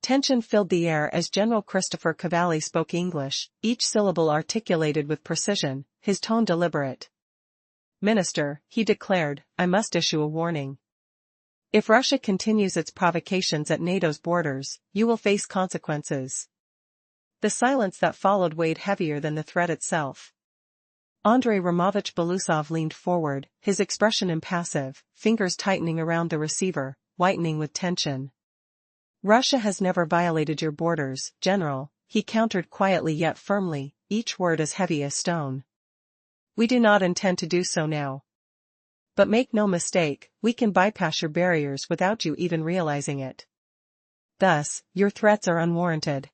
Tension filled the air as General Christopher Cavalli spoke English, each syllable articulated with precision, his tone deliberate. "Minister," he declared, "I must issue a warning. If Russia continues its provocations at NATO's borders, you will face consequences." The silence that followed weighed heavier than the threat itself. Andrei Romovich Belousov leaned forward, his expression impassive, fingers tightening around the receiver, whitening with tension. "Russia has never violated your borders, General," he countered quietly yet firmly, each word as heavy as stone. "We do not intend to do so now. But make no mistake, we can bypass your barriers without you even realizing it. Thus, your threats are unwarranted."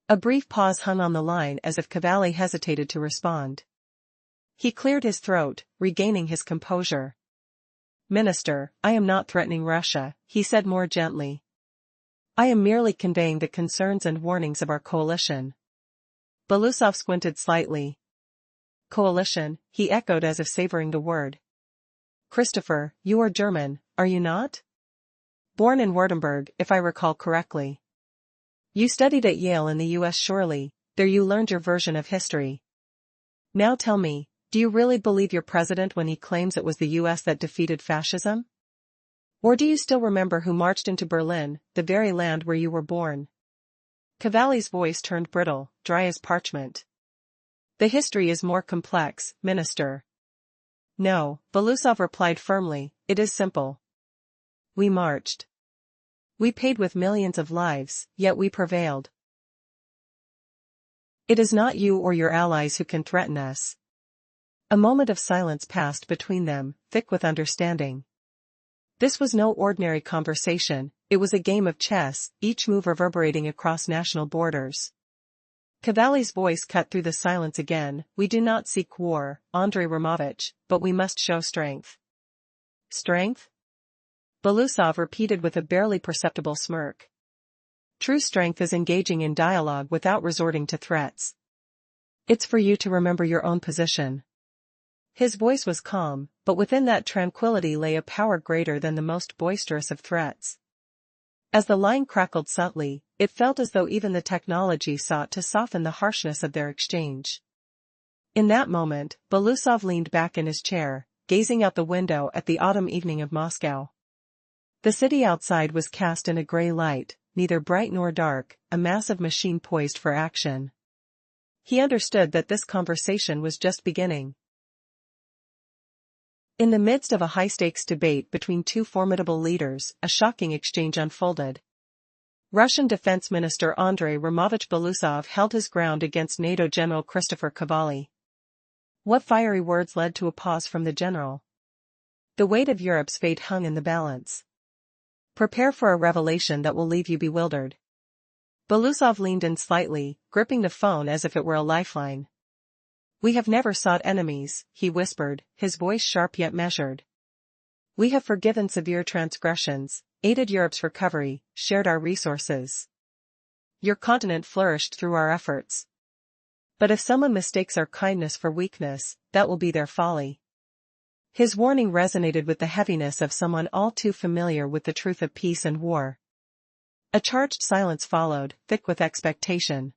A brief pause hung on the line as if Cavalli hesitated to respond. He cleared his throat, regaining his composure. "Minister, I am not threatening Russia," he said more gently. "I am merely conveying the concerns and warnings of our coalition." Belousov squinted slightly. "Coalition," he echoed as if savoring the word. "Christopher, you are German, are you not? Born in Württemberg, if I recall correctly. You studied at Yale in the US surely, there you learned your version of history. Now tell me, do you really believe your president when he claims it was the US that defeated fascism? Or do you still remember who marched into Berlin, the very land where you were born?" Cavalli's voice turned brittle, dry as parchment. "The history is more complex, Minister." "No," Belousov replied firmly, "it is simple. We marched. We paid with millions of lives, yet we prevailed. It is not you or your allies who can threaten us." A moment of silence passed between them, thick with understanding. This was no ordinary conversation, it was a game of chess, each move reverberating across national borders. Cavalli's voice cut through the silence again. "We do not seek war, Andrei Romovich, but we must show strength." "Strength?" Belousov repeated with a barely perceptible smirk. "True strength is engaging in dialogue without resorting to threats. It's for you to remember your own position." His voice was calm, but within that tranquility lay a power greater than the most boisterous of threats. As the line crackled subtly, it felt as though even the technology sought to soften the harshness of their exchange. In that moment, Belousov leaned back in his chair, gazing out the window at the autumn evening of Moscow. The city outside was cast in a gray light, neither bright nor dark, a massive machine poised for action. He understood that this conversation was just beginning. In the midst of a high-stakes debate between two formidable leaders, a shocking exchange unfolded. Russian Defense Minister Andrei Romovich Belousov held his ground against NATO General Christopher Cavalli. What fiery words led to a pause from the general? The weight of Europe's fate hung in the balance. "Prepare for a revelation that will leave you bewildered." Belousov leaned in slightly, gripping the phone as if it were a lifeline. "We have never sought enemies," he whispered, his voice sharp yet measured. "We have forgiven severe transgressions, aided Europe's recovery, shared our resources. Your continent flourished through our efforts. But if someone mistakes our kindness for weakness, that will be their folly." His warning resonated with the heaviness of someone all too familiar with the truth of peace and war. A charged silence followed, thick with expectation.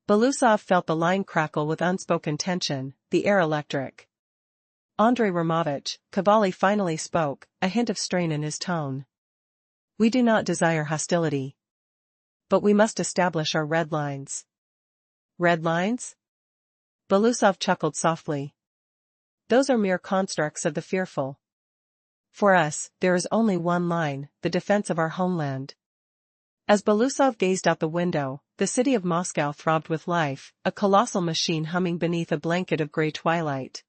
Belousov felt the line crackle with unspoken tension, the air electric. "Andrei Romovich," Cavalli finally spoke, a hint of strain in his tone. "We do not desire hostility. But we must establish our red lines." "Red lines?" Belousov chuckled softly. "Those are mere constructs of the fearful. For us, there is only one line, the defense of our homeland." As Belousov gazed out the window, the city of Moscow throbbed with life, a colossal machine humming beneath a blanket of gray twilight.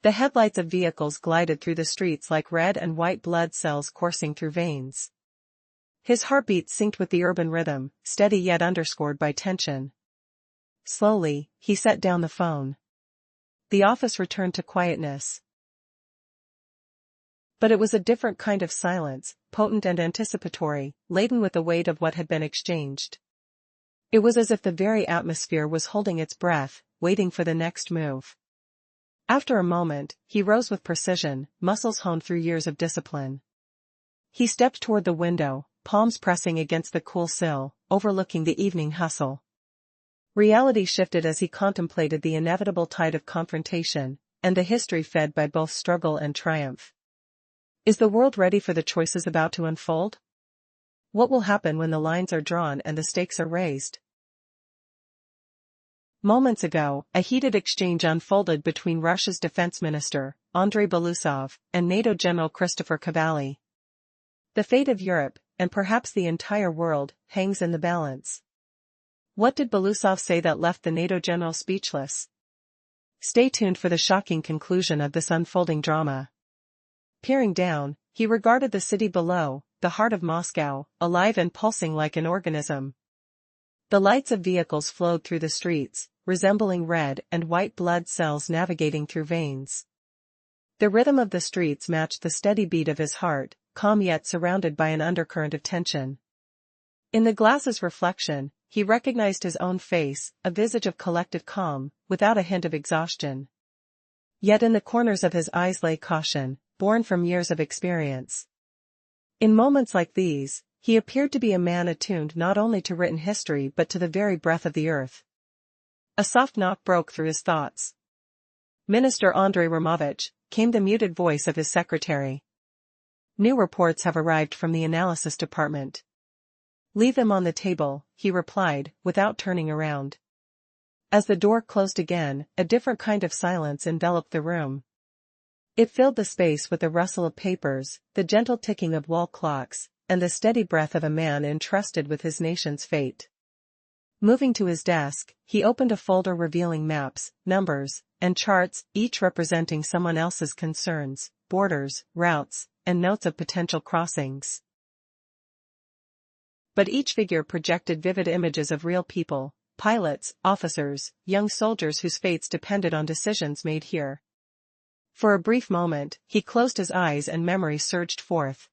The headlights of vehicles glided through the streets like red and white blood cells coursing through veins. His heartbeat synced with the urban rhythm, steady yet underscored by tension. Slowly, he set down the phone. The office returned to quietness. But it was a different kind of silence, potent and anticipatory, laden with the weight of what had been exchanged. It was as if the very atmosphere was holding its breath, waiting for the next move. After a moment, he rose with precision, muscles honed through years of discipline. He stepped toward the window, palms pressing against the cool sill, overlooking the evening hustle. Reality shifted as he contemplated the inevitable tide of confrontation, and the history fed by both struggle and triumph. Is the world ready for the choices about to unfold? What will happen when the lines are drawn and the stakes are raised? Moments ago, a heated exchange unfolded between Russia's defense minister, Andrei Belousov, and NATO General Christopher Cavalli. The fate of Europe, and perhaps the entire world, hangs in the balance. What did Belousov say that left the NATO general speechless? Stay tuned for the shocking conclusion of this unfolding drama. Peering down, he regarded the city below, the heart of Moscow, alive and pulsing like an organism. The lights of vehicles flowed through the streets, resembling red and white blood cells navigating through veins. The rhythm of the streets matched the steady beat of his heart, calm yet surrounded by an undercurrent of tension. In the glass's reflection, he recognized his own face, a visage of collective calm, without a hint of exhaustion. Yet in the corners of his eyes lay caution, born from years of experience. In moments like these, he appeared to be a man attuned not only to written history but to the very breath of the earth. A soft knock broke through his thoughts. "Minister Andrei Romovich," came the muted voice of his secretary. "New reports have arrived from the analysis department." "Leave them on the table," he replied, without turning around. As the door closed again, a different kind of silence enveloped the room. It filled the space with the rustle of papers, the gentle ticking of wall clocks, and the steady breath of a man entrusted with his nation's fate. Moving to his desk, he opened a folder revealing maps, numbers, and charts, each representing someone else's concerns, borders, routes, and notes of potential crossings. But each figure projected vivid images of real people, pilots, officers, young soldiers whose fates depended on decisions made here. For a brief moment, he closed his eyes and memory surged forth.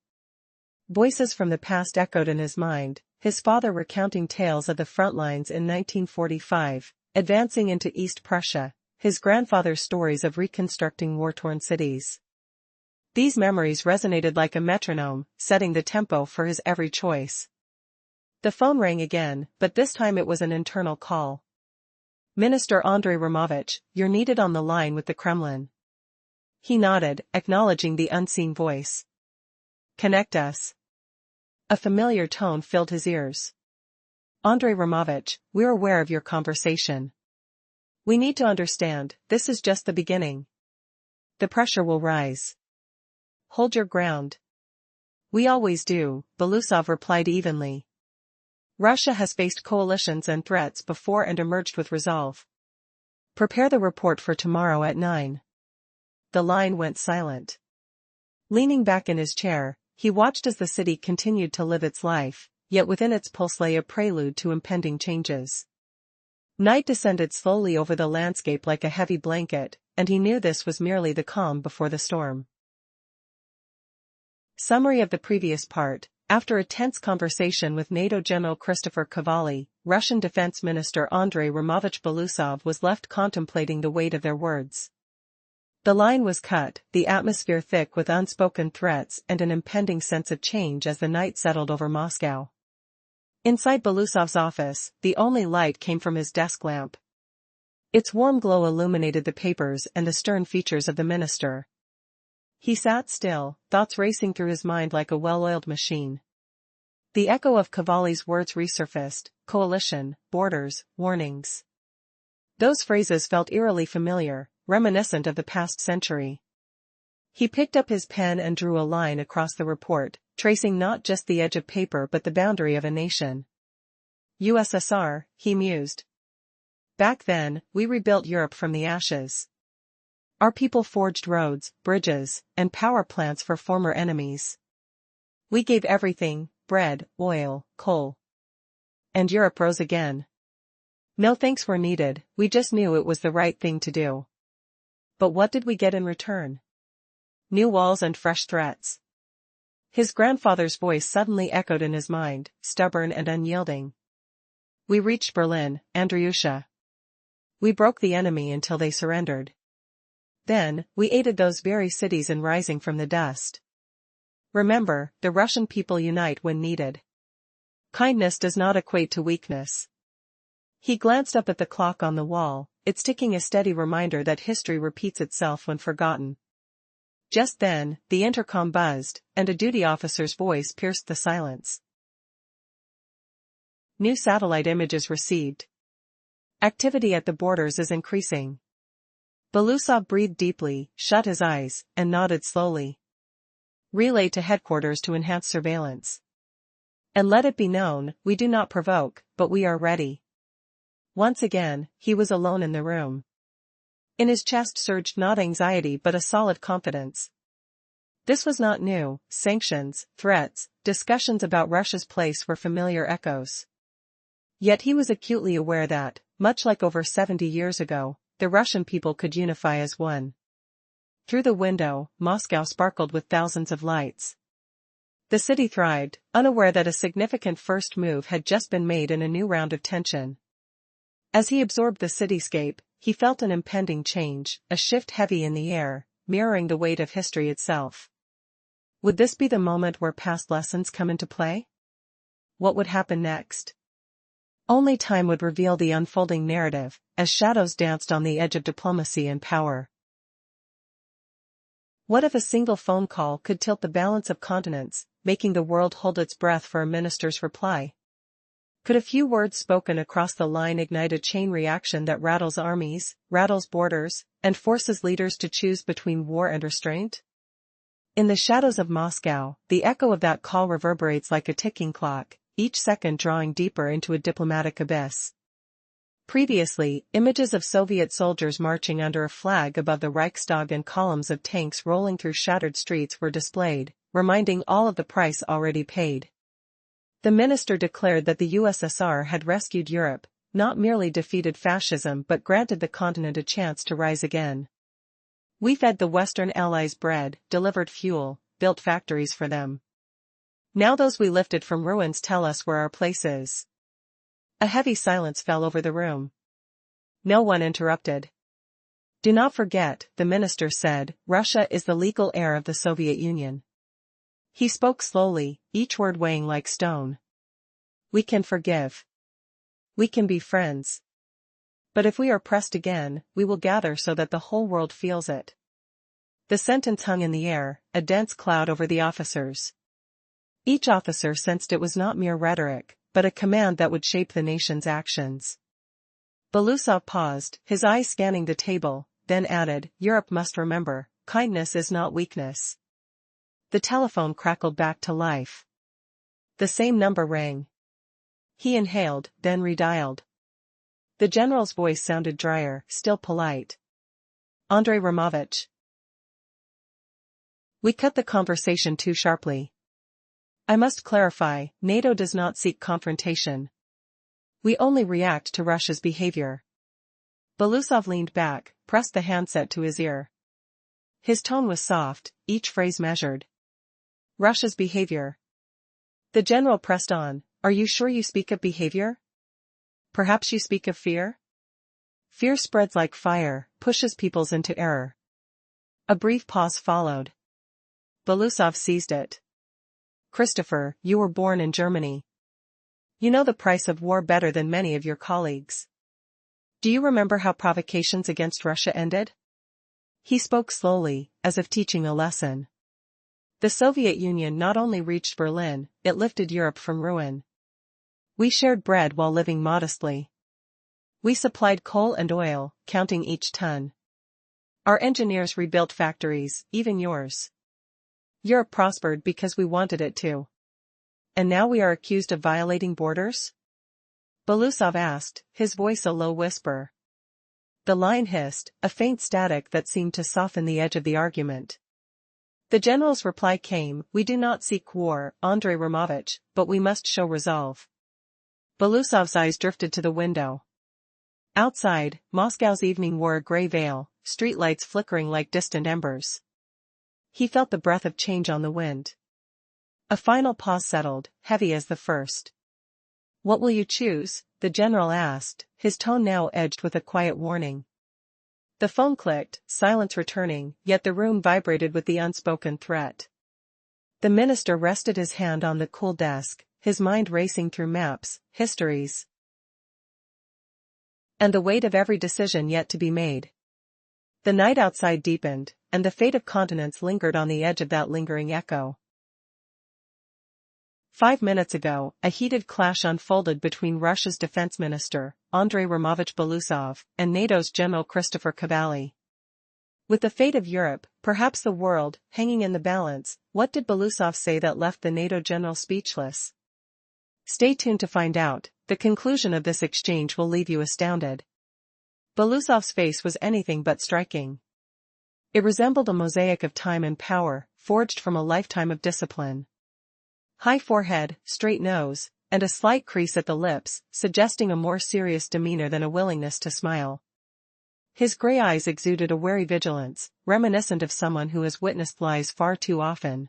Voices from the past echoed in his mind, his father recounting tales of the front lines in 1945, advancing into East Prussia, his grandfather's stories of reconstructing war-torn cities. These memories resonated like a metronome, setting the tempo for his every choice. The phone rang again, but this time it was an internal call. "Minister Andrei Romovich, you're needed on the line with the Kremlin." He nodded, acknowledging the unseen voice. "Connect us." A familiar tone filled his ears. "Andrei Romovich, we're aware of your conversation. We need to understand, this is just the beginning. The pressure will rise. Hold your ground." "We always do," Belousov replied evenly. "Russia has faced coalitions and threats before and emerged with resolve. Prepare the report for tomorrow at 9. The line went silent. Leaning back in his chair, he watched as the city continued to live its life, yet within its pulse lay a prelude to impending changes. Night descended slowly over the landscape like a heavy blanket, and he knew this was merely the calm before the storm. Summary of the previous part. After a tense conversation with NATO General Christopher Cavalli, Russian Defense Minister Andrei Romovich Belousov was left contemplating the weight of their words. The line was cut, the atmosphere thick with unspoken threats and an impending sense of change as the night settled over Moscow. Inside Belousov's office, the only light came from his desk lamp. Its warm glow illuminated the papers and the stern features of the minister. He sat still, thoughts racing through his mind like a well-oiled machine. The echo of Cavalli's words resurfaced: coalition, borders, warnings. Those phrases felt eerily familiar, reminiscent of the past century. He picked up his pen and drew a line across the report, tracing not just the edge of paper but the boundary of a nation. USSR, he mused. Back then, we rebuilt Europe from the ashes. Our people forged roads, bridges, and power plants for former enemies. We gave everything: bread, oil, coal. And Europe rose again. No thanks were needed, we just knew it was the right thing to do. But what did we get in return? New walls and fresh threats. His grandfather's voice suddenly echoed in his mind, stubborn and unyielding. We reached Berlin, Andriusha. We broke the enemy until they surrendered. Then, we aided those very cities in rising from the dust. Remember, the Russian people unite when needed. Kindness does not equate to weakness. He glanced up at the clock on the wall, its ticking a steady reminder that history repeats itself when forgotten. Just then, the intercom buzzed, and a duty officer's voice pierced the silence. New satellite images received. Activity at the borders is increasing. Belousov breathed deeply, shut his eyes, and nodded slowly. Relay to headquarters to enhance surveillance. And let it be known, we do not provoke, but we are ready. Once again, he was alone in the room. In his chest surged not anxiety but a solid confidence. This was not new. Sanctions, threats, discussions about Russia's place were familiar echoes. Yet he was acutely aware that, much like over 70 years ago, the Russian people could unify as one. Through the window, Moscow sparkled with thousands of lights. The city thrived, unaware that a significant first move had just been made in a new round of tension. As he absorbed the cityscape, he felt an impending change, a shift heavy in the air, mirroring the weight of history itself. Would this be the moment where past lessons come into play? What would happen next? Only time would reveal the unfolding narrative, as shadows danced on the edge of diplomacy and power. What if a single phone call could tilt the balance of continents, making the world hold its breath for a minister's reply? Could a few words spoken across the line ignite a chain reaction that rattles armies, rattles borders, and forces leaders to choose between war and restraint? In the shadows of Moscow, the echo of that call reverberates like a ticking clock, each second drawing deeper into a diplomatic abyss. Previously, images of Soviet soldiers marching under a flag above the Reichstag and columns of tanks rolling through shattered streets were displayed, reminding all of the price already paid. The minister declared that the USSR had rescued Europe, not merely defeated fascism but granted the continent a chance to rise again. We fed the Western Allies bread, delivered fuel, built factories for them. Now those we lifted from ruins tell us where our place is. A heavy silence fell over the room. No one interrupted. Do not forget, the minister said, Russia is the legal heir of the Soviet Union. He spoke slowly, each word weighing like stone. We can forgive. We can be friends. But if we are pressed again, we will gather so that the whole world feels it. The sentence hung in the air, a dense cloud over the officers. Each officer sensed it was not mere rhetoric, but a command that would shape the nation's actions. Belousov paused, his eyes scanning the table, then added, Europe must remember, kindness is not weakness. The telephone crackled back to life. The same number rang. He inhaled, then redialed. The general's voice sounded drier, still polite. Andrei Romovich. We cut the conversation too sharply. I must clarify, NATO does not seek confrontation. We only react to Russia's behavior. Belousov leaned back, pressed the handset to his ear. His tone was soft, each phrase measured. Russia's behavior. The general pressed on, Are you sure you speak of behavior? Perhaps you speak of fear? Fear spreads like fire, pushes peoples into error. A brief pause followed. Belousov seized it. Christopher, you were born in Germany. You know the price of war better than many of your colleagues. Do you remember how provocations against Russia ended? He spoke slowly, as if teaching a lesson. The Soviet Union not only reached Berlin, it lifted Europe from ruin. We shared bread while living modestly. We supplied coal and oil, counting each ton. Our engineers rebuilt factories, even yours. Europe prospered because we wanted it to. And now we are accused of violating borders? Belousov asked, his voice a low whisper. The line hissed, a faint static that seemed to soften the edge of the argument. The general's reply came, We do not seek war, Andrei Romovich, but we must show resolve. Belousov's eyes drifted to the window. Outside, Moscow's evening wore a gray veil, streetlights flickering like distant embers. He felt the breath of change on the wind. A final pause settled, heavy as the first. What will you choose? The general asked, his tone now edged with a quiet warning. The phone clicked, silence returning, yet the room vibrated with the unspoken threat. The minister rested his hand on the cool desk, his mind racing through maps, histories, and the weight of every decision yet to be made. The night outside deepened, and the fate of continents lingered on the edge of that lingering echo. 5 minutes ago, a heated clash unfolded between Russia's defense minister, Andrei Romovich Belousov, and NATO's General Christopher Cavalli. With the fate of Europe, perhaps the world, hanging in the balance, what did Belousov say that left the NATO general speechless? Stay tuned to find out. The conclusion of this exchange will leave you astounded. Belousov's face was anything but striking. It resembled a mosaic of time and power, forged from a lifetime of discipline. High forehead, straight nose, and a slight crease at the lips, suggesting a more serious demeanor than a willingness to smile. His gray eyes exuded a wary vigilance, reminiscent of someone who has witnessed lies far too often.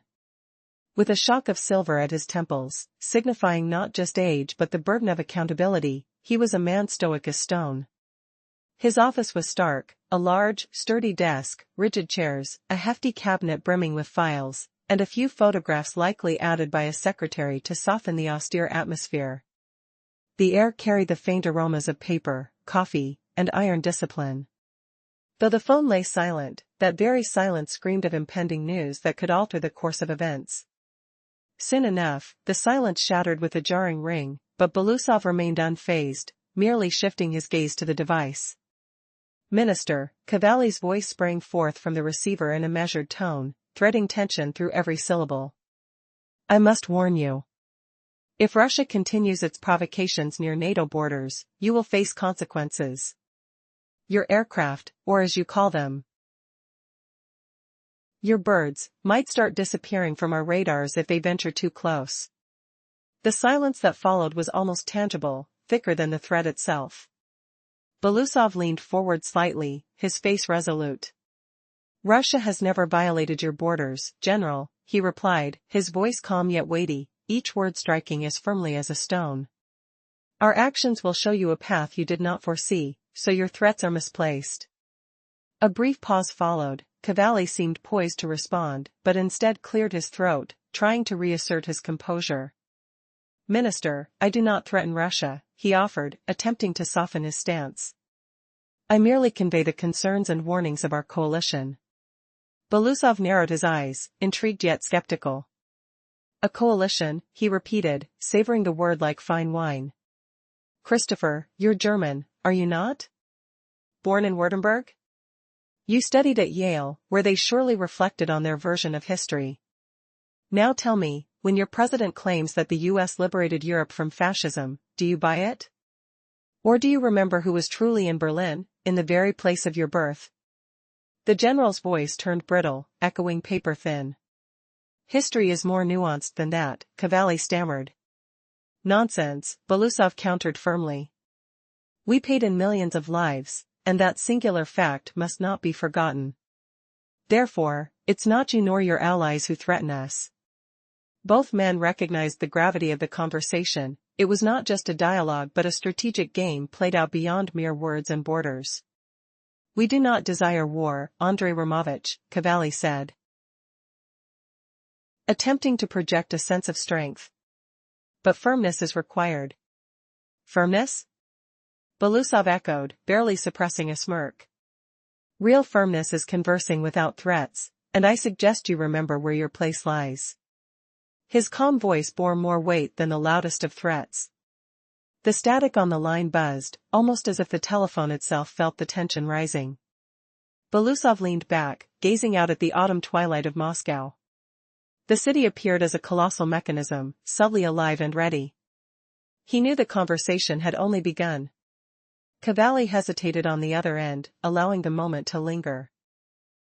With a shock of silver at his temples, signifying not just age but the burden of accountability, he was a man stoic as stone. His office was stark, a large, sturdy desk, rigid chairs, a hefty cabinet brimming with files, and a few photographs likely added by a secretary to soften the austere atmosphere. The air carried the faint aromas of paper, coffee, and iron discipline. Though the phone lay silent, that very silence screamed of impending news that could alter the course of events. Soon enough, the silence shattered with a jarring ring, but Belousov remained unfazed, merely shifting his gaze to the device. Minister, Cavalli's voice sprang forth from the receiver in a measured tone, threading tension through every syllable. I must warn you. If Russia continues its provocations near NATO borders, you will face consequences. Your aircraft, or as you call them, your birds, might start disappearing from our radars if they venture too close. The silence that followed was almost tangible, thicker than the threat itself. Belousov leaned forward slightly, his face resolute. Russia has never violated your borders, General, he replied, his voice calm yet weighty, each word striking as firmly as a stone. Our actions will show you a path you did not foresee, so your threats are misplaced. A brief pause followed. Cavalli seemed poised to respond, but instead cleared his throat, trying to reassert his composure. Minister, I do not threaten Russia, he offered, attempting to soften his stance. I merely convey the concerns and warnings of our coalition. Belousov narrowed his eyes, intrigued yet skeptical. A coalition, he repeated, savoring the word like fine wine. Christopher, you're German, are you not? Born in Württemberg? You studied at Yale, where they surely reflected on their version of history. Now tell me, when your president claims that the U.S. liberated Europe from fascism, do you buy it? Or do you remember who was truly in Berlin, in the very place of your birth? The general's voice turned brittle, echoing paper-thin. History is more nuanced than that, Cavalli stammered. Nonsense, Belousov countered firmly. We paid in millions of lives, and that singular fact must not be forgotten. Therefore, it's not you nor your allies who threaten us. Both men recognized the gravity of the conversation. It was not just a dialogue but a strategic game played out beyond mere words and borders. We do not desire war, Andrei Romovich, Cavalli said, attempting to project a sense of strength. But firmness is required. Firmness? Belousov echoed, barely suppressing a smirk. Real firmness is conversing without threats, and I suggest you remember where your place lies. His calm voice bore more weight than the loudest of threats. The static on the line buzzed, almost as if the telephone itself felt the tension rising. Belousov leaned back, gazing out at the autumn twilight of Moscow. The city appeared as a colossal mechanism, subtly alive and ready. He knew the conversation had only begun. Cavalli hesitated on the other end, allowing the moment to linger.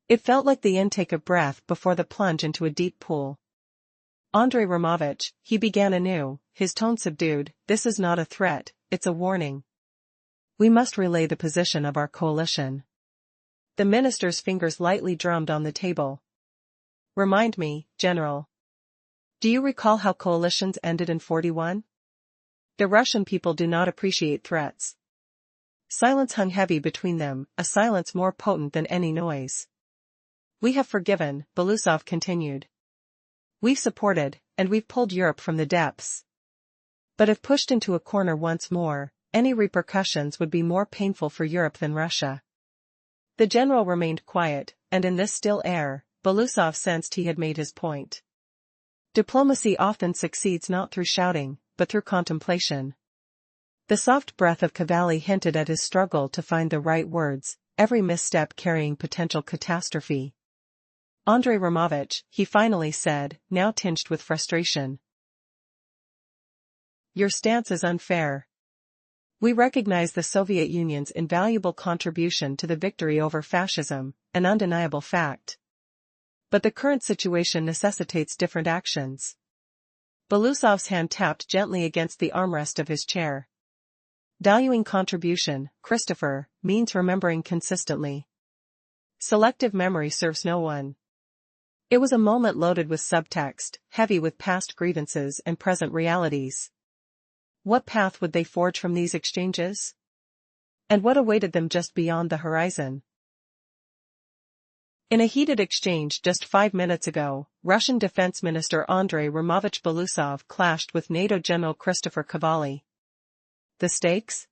It felt like the intake of breath before the plunge into a deep pool. Andrei Romovich, he began anew, his tone subdued, this is not a threat, it's a warning. We must relay the position of our coalition. The minister's fingers lightly drummed on the table. Remind me, General. Do you recall how coalitions ended in 41? The Russian people do not appreciate threats. Silence hung heavy between them, a silence more potent than any noise. We have forgiven, Belousov continued. We've supported, and we've pulled Europe from the depths. But if pushed into a corner once more, any repercussions would be more painful for Europe than Russia. The general remained quiet, and in this still air, Belousov sensed he had made his point. Diplomacy often succeeds not through shouting, but through contemplation. The soft breath of Cavalli hinted at his struggle to find the right words, every misstep carrying potential catastrophe. Andrei Romovich, he finally said, now tinged with frustration. Your stance is unfair. We recognize the Soviet Union's invaluable contribution to the victory over fascism, an undeniable fact. But the current situation necessitates different actions. Belousov's hand tapped gently against the armrest of his chair. Valuing contribution, Christopher, means remembering consistently. Selective memory serves no one. It was a moment loaded with subtext, heavy with past grievances and present realities. What path would they forge from these exchanges? And what awaited them just beyond the horizon? In a heated exchange just 5 minutes ago, Russian Defense Minister Andrei Romovich Belousov clashed with NATO General Christopher Cavalli. The stakes?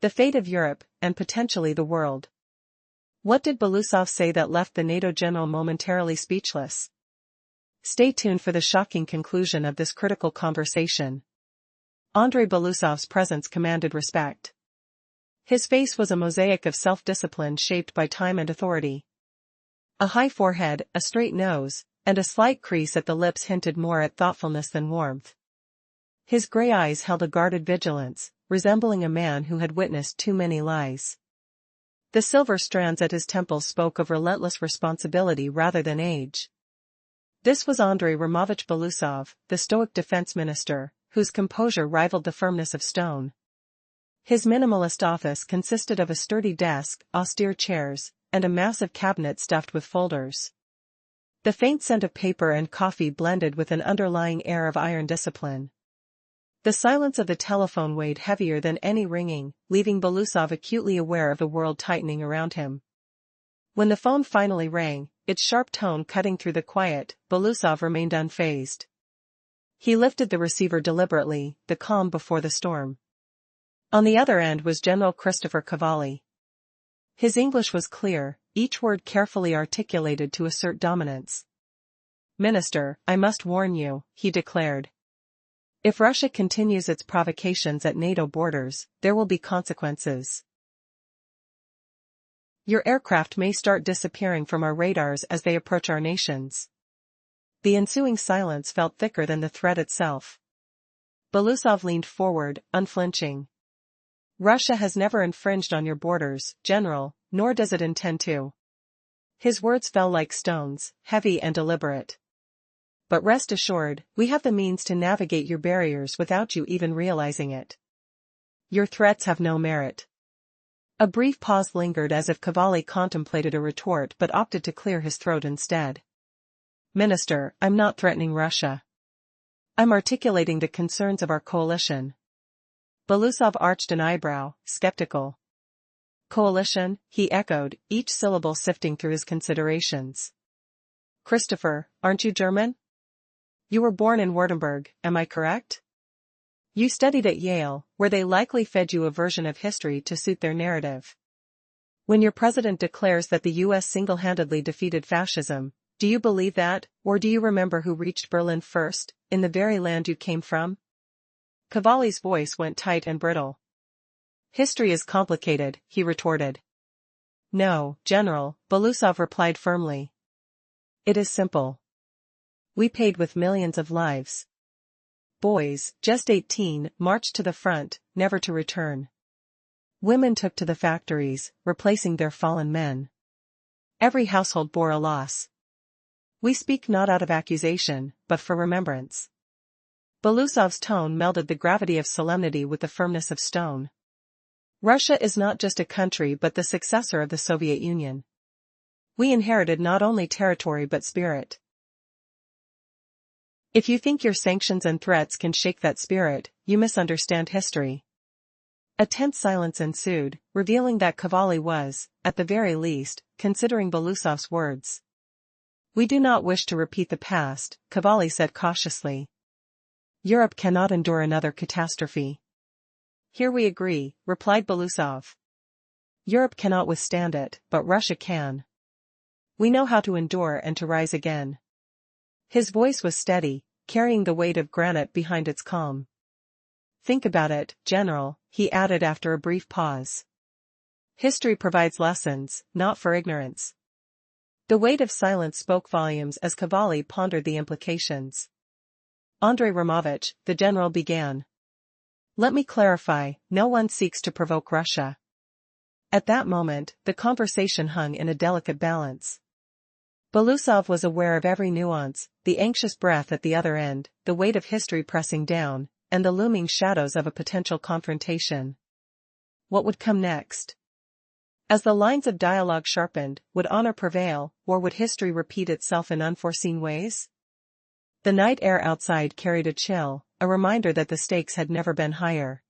The fate of Europe, and potentially the world. What did Belousov say that left the NATO general momentarily speechless? Stay tuned for the shocking conclusion of this critical conversation. Andrei Belousov's presence commanded respect. His face was a mosaic of self-discipline shaped by time and authority. A high forehead, a straight nose, and a slight crease at the lips hinted more at thoughtfulness than warmth. His gray eyes held a guarded vigilance, resembling a man who had witnessed too many lies. The silver strands at his temples spoke of relentless responsibility rather than age. This was Andrei Romovich Belousov, the stoic defense minister, whose composure rivaled the firmness of stone. His minimalist office consisted of a sturdy desk, austere chairs, and a massive cabinet stuffed with folders. The faint scent of paper and coffee blended with an underlying air of iron discipline. The silence of the telephone weighed heavier than any ringing, leaving Belousov acutely aware of the world tightening around him. When the phone finally rang, its sharp tone cutting through the quiet, Belousov remained unfazed. He lifted the receiver deliberately, the calm before the storm. On the other end was General Christopher Cavalli. His English was clear, each word carefully articulated to assert dominance. Minister, I must warn you, he declared. If Russia continues its provocations at NATO borders, there will be consequences. Your aircraft may start disappearing from our radars as they approach our nations. The ensuing silence felt thicker than the threat itself. Belousov leaned forward, unflinching. Russia has never infringed on your borders, General, nor does it intend to. His words fell like stones, heavy and deliberate. But rest assured, we have the means to navigate your barriers without you even realizing it. Your threats have no merit. A brief pause lingered as if Cavalli contemplated a retort but opted to clear his throat instead. Minister, I'm not threatening Russia. I'm articulating the concerns of our coalition. Belousov arched an eyebrow, skeptical. Coalition, he echoed, each syllable sifting through his considerations. Christopher, aren't you German? You were born in Württemberg, am I correct? You studied at Yale, where they likely fed you a version of history to suit their narrative. When your president declares that the U.S. single-handedly defeated fascism, do you believe that, or do you remember who reached Berlin first, in the very land you came from? Cavalli's voice went tight and brittle. History is complicated, he retorted. No, General, Belousov replied firmly. It is simple. We paid with millions of lives. Boys, just 18, marched to the front, never to return. Women took to the factories, replacing their fallen men. Every household bore a loss. We speak not out of accusation, but for remembrance. Belousov's tone melded the gravity of solemnity with the firmness of stone. Russia is not just a country but the successor of the Soviet Union. We inherited not only territory but spirit. If you think your sanctions and threats can shake that spirit, you misunderstand history. A tense silence ensued, revealing that Cavalli was, at the very least, considering Belousov's words. We do not wish to repeat the past, Cavalli said cautiously. Europe cannot endure another catastrophe. Here we agree, replied Belousov. Europe cannot withstand it, but Russia can. We know how to endure and to rise again. His voice was steady, carrying the weight of granite behind its calm. Think about it, General, he added after a brief pause. History provides lessons, not for ignorance. The weight of silence spoke volumes as Cavalli pondered the implications. Andrei Romovich, the general began. Let me clarify, no one seeks to provoke Russia. At that moment, the conversation hung in a delicate balance. Belousov was aware of every nuance, the anxious breath at the other end, the weight of history pressing down, and the looming shadows of a potential confrontation. What would come next? As the lines of dialogue sharpened, would honor prevail, or would history repeat itself in unforeseen ways? The night air outside carried a chill, a reminder that the stakes had never been higher.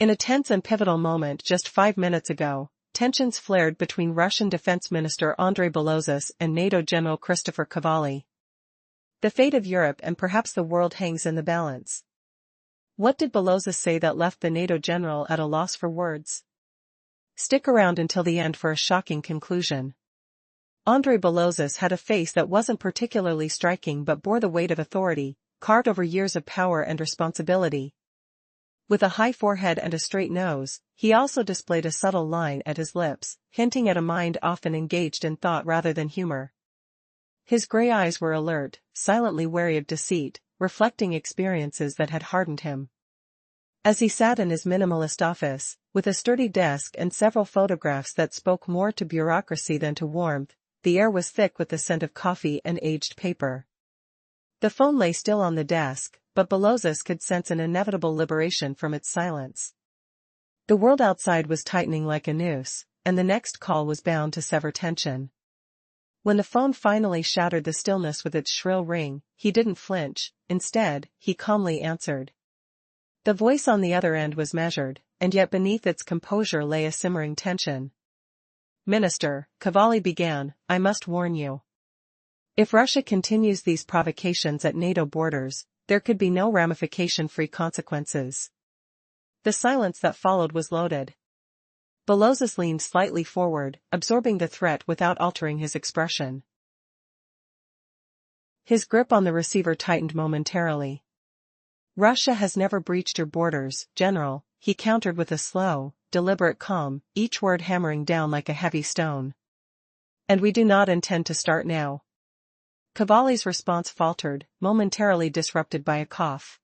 In a tense and pivotal moment just 5 minutes ago, tensions flared between Russian Defense Minister Andrei Belousov and NATO General Christopher Cavalli. The fate of Europe and perhaps the world hangs in the balance. What did Belousov say that left the NATO general at a loss for words? Stick around until the end for a shocking conclusion. Andrei Belousov had a face that wasn't particularly striking but bore the weight of authority, carved over years of power and responsibility. With a high forehead and a straight nose, he also displayed a subtle line at his lips, hinting at a mind often engaged in thought rather than humor. His gray eyes were alert, silently wary of deceit, reflecting experiences that had hardened him. As he sat in his minimalist office, with a sturdy desk and several photographs that spoke more to bureaucracy than to warmth, the air was thick with the scent of coffee and aged paper. The phone lay still on the desk, but Belousov could sense an inevitable liberation from its silence. The world outside was tightening like a noose, and the next call was bound to sever tension. When the phone finally shattered the stillness with its shrill ring, he didn't flinch. Instead, he calmly answered. The voice on the other end was measured, and yet beneath its composure lay a simmering tension. Minister, Cavalli began, I must warn you. If Russia continues these provocations at NATO borders, there could be no ramification-free consequences. The silence that followed was loaded. Belousov leaned slightly forward, absorbing the threat without altering his expression. His grip on the receiver tightened momentarily. Russia has never breached your borders, General, he countered with a slow, deliberate calm, each word hammering down like a heavy stone. And we do not intend to start now. Cavalli's response faltered, momentarily disrupted by a cough.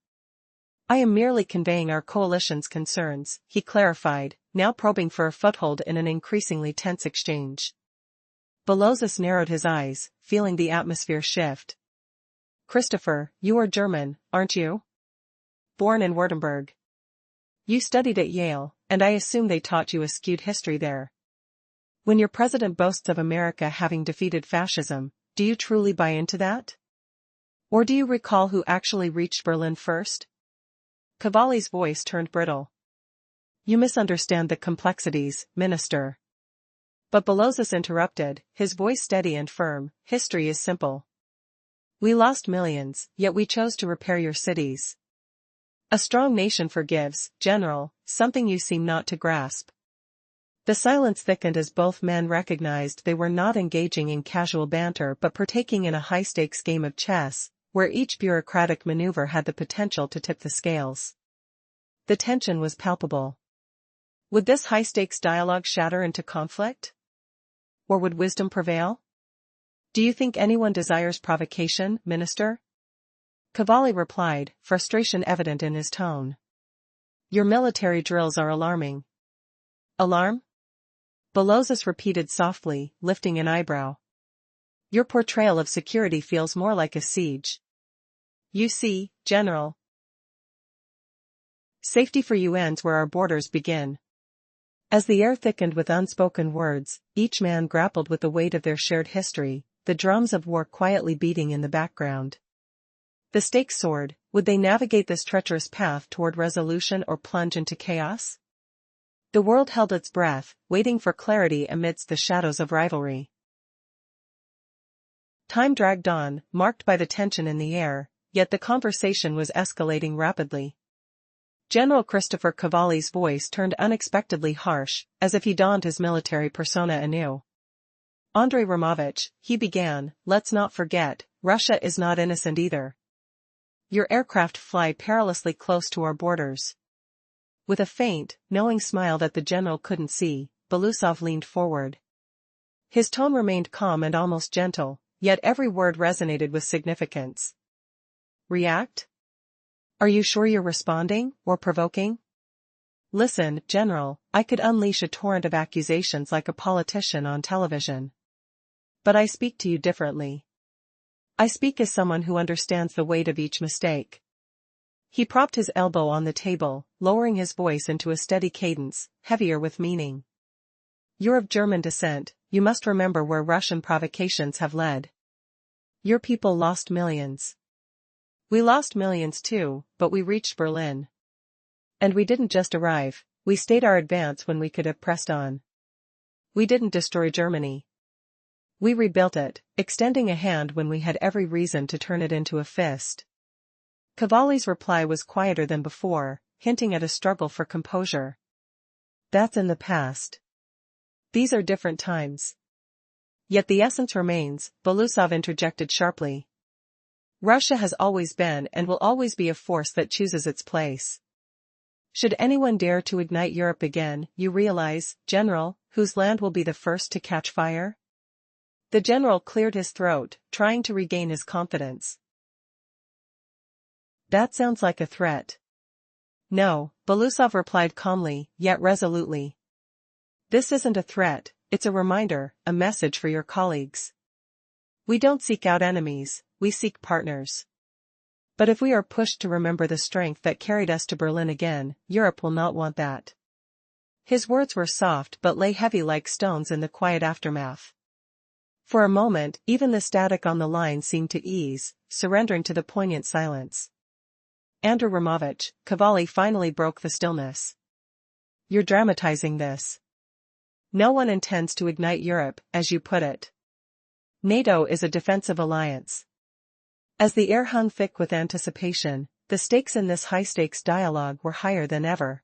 I am merely conveying our coalition's concerns, he clarified, now probing for a foothold in an increasingly tense exchange. Belousov narrowed his eyes, feeling the atmosphere shift. Christopher, you are German, aren't you? Born in Württemberg. You studied at Yale, and I assume they taught you a skewed history there. When your president boasts of America having defeated fascism, do you truly buy into that? Or do you recall who actually reached Berlin first? Cavalli's voice turned brittle. You misunderstand the complexities, Minister. But Belousov interrupted, his voice steady and firm, history is simple. We lost millions, yet we chose to repair your cities. A strong nation forgives, General, something you seem not to grasp. The silence thickened as both men recognized they were not engaging in casual banter but partaking in a high-stakes game of chess, where each bureaucratic maneuver had the potential to tip the scales. The tension was palpable. Would this high-stakes dialogue shatter into conflict? Or would wisdom prevail? Do you think anyone desires provocation, Minister? Cavalli replied, frustration evident in his tone. Your military drills are alarming. Alarm? Belousov repeated softly, lifting an eyebrow. Your portrayal of security feels more like a siege. You see, General. Safety for you ends where our borders begin. As the air thickened with unspoken words, each man grappled with the weight of their shared history, the drums of war quietly beating in the background. The stakes soared. Would they navigate this treacherous path toward resolution or plunge into chaos? The world held its breath, waiting for clarity amidst the shadows of rivalry. Time dragged on, marked by the tension in the air, yet the conversation was escalating rapidly. General Christopher Cavalli's voice turned unexpectedly harsh, as if he donned his military persona anew. Andrei Romovich, he began, let's not forget, Russia is not innocent either. Your aircraft fly perilously close to our borders. With a faint, knowing smile that the general couldn't see, Belousov leaned forward. His tone remained calm and almost gentle, yet every word resonated with significance. React? Are you sure you're responding, or provoking? Listen, General, I could unleash a torrent of accusations like a politician on television. But I speak to you differently. I speak as someone who understands the weight of each mistake. He propped his elbow on the table, lowering his voice into a steady cadence, heavier with meaning. You're of German descent, you must remember where Russian provocations have led. Your people lost millions. We lost millions too, but we reached Berlin. And we didn't just arrive, we stayed our advance when we could have pressed on. We didn't destroy Germany. We rebuilt it, extending a hand when we had every reason to turn it into a fist. Cavalli's reply was quieter than before, hinting at a struggle for composure. That's in the past. These are different times. Yet the essence remains, Belousov interjected sharply. Russia has always been and will always be a force that chooses its place. Should anyone dare to ignite Europe again, you realize, General, whose land will be the first to catch fire? The general cleared his throat, trying to regain his confidence. That sounds like a threat. No, Belousov replied calmly, yet resolutely. This isn't a threat, it's a reminder, a message for your colleagues. We don't seek out enemies, we seek partners. But if we are pushed to remember the strength that carried us to Berlin again, Europe will not want that. His words were soft but lay heavy like stones in the quiet aftermath. For a moment, even the static on the line seemed to ease, surrendering to the poignant silence. Andrei Romovich, Cavalli finally broke the stillness. You're dramatizing this. No one intends to ignite Europe, as you put it. NATO is a defensive alliance. As the air hung thick with anticipation, the stakes in this high-stakes dialogue were higher than ever.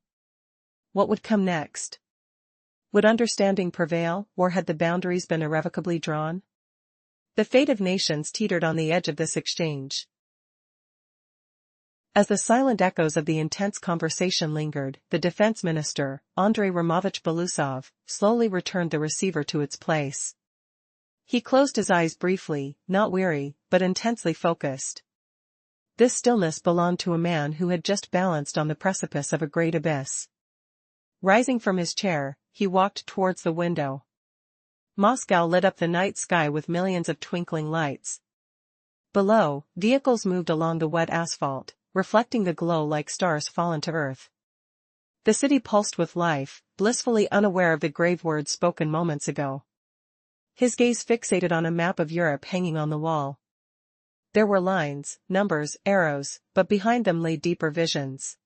What would come next? Would understanding prevail, or had the boundaries been irrevocably drawn? The fate of nations teetered on the edge of this exchange. As the silent echoes of the intense conversation lingered, the defense minister, Andrei Romovich Belousov, slowly returned the receiver to its place. He closed his eyes briefly, not weary, but intensely focused. This stillness belonged to a man who had just balanced on the precipice of a great abyss. Rising from his chair, he walked towards the window. Moscow lit up the night sky with millions of twinkling lights. Below, vehicles moved along the wet asphalt, reflecting the glow like stars fallen to earth. The city pulsed with life, blissfully unaware of the grave words spoken moments ago. His gaze fixated on a map of Europe hanging on the wall. There were lines, numbers, arrows, but behind them lay deeper visions.